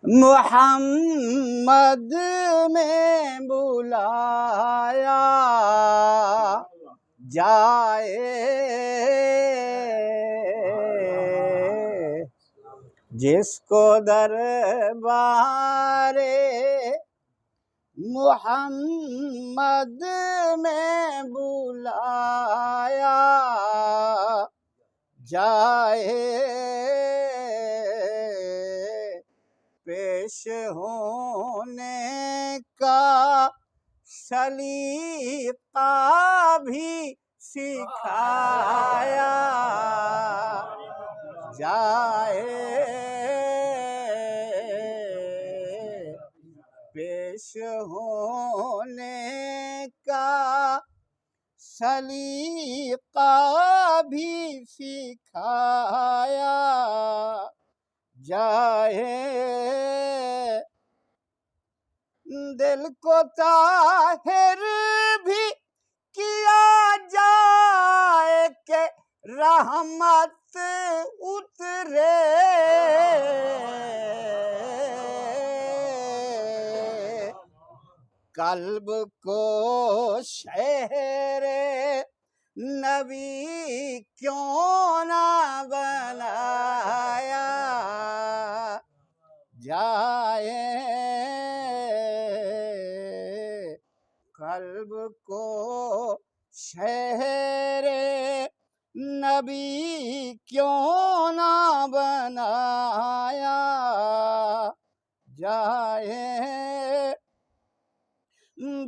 محمد میں بلایا جائے، جس کو دربار محمد میں بلایا جائے، پیش ہونے کا سلیقہ بھی سکھایا جائے، پیش ہونے کا سلیقہ بھی سکھایا جائے، دل کو طاہر بھی کیا جائے کہ رحمت اترے، قلب کو شہر نبی کیوں نہ بنایا جائے، قلب کو شہر نبی کیوں نہ بنایا جائے،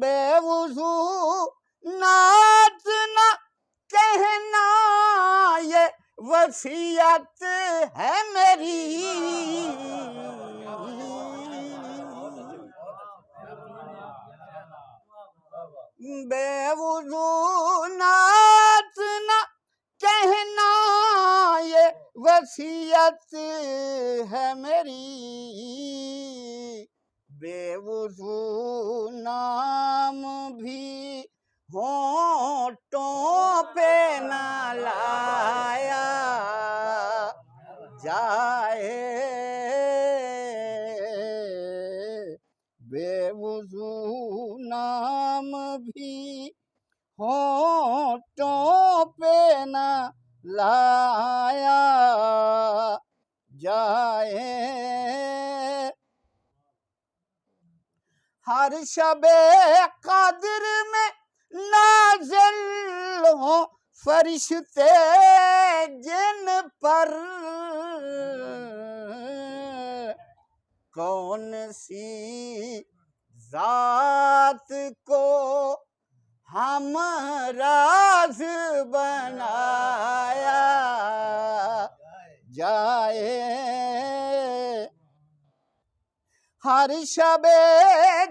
بے وضو نعت نہ کہنا یہ وصیت ہے میری، بے وضو نعت نہ کہنا یہ وصیت ہے میری، بے وضو نام بھی ہونٹوں پہ نہ لایا جائے، بے وضو نام بھی ہونٹوں پہ نہ لایا جائے، ہر شب قدر میں نازل ہوں فرشتے جن پر، کون سی ذات کو ہم راز بنایا جائے، ہر شب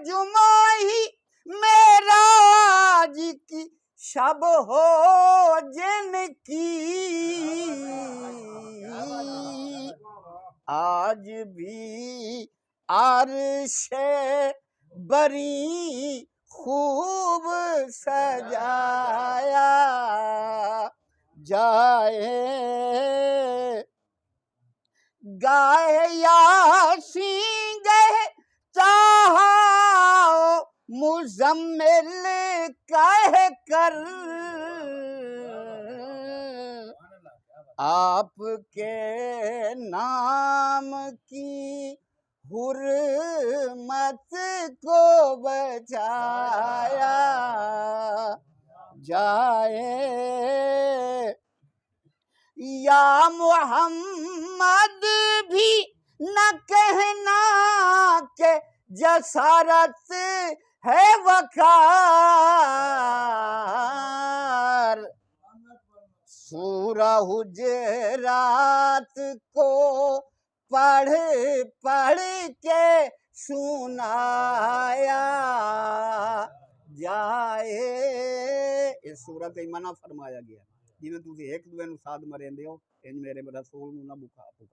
جمعہ ہی معراج کی شب ہو جن کی، آج بھی عرش بری خوب سجایا جائے، گائے یاسین گئے طٰہٰ مزمل کہہ کر، آپ کے نام کی حرمت کو بچایا جائے، یا محمد بھی نہ کہنا کہ جسارت ہے وقار، سورہ حجرات کو پڑھ پڑھ کے سنایا جائے، اس سورت میں منع فرمایا گیا جی میں تسی ایک دوے نو ساتھ مرین دیو ان میرے رسول نو نہ پکارو۔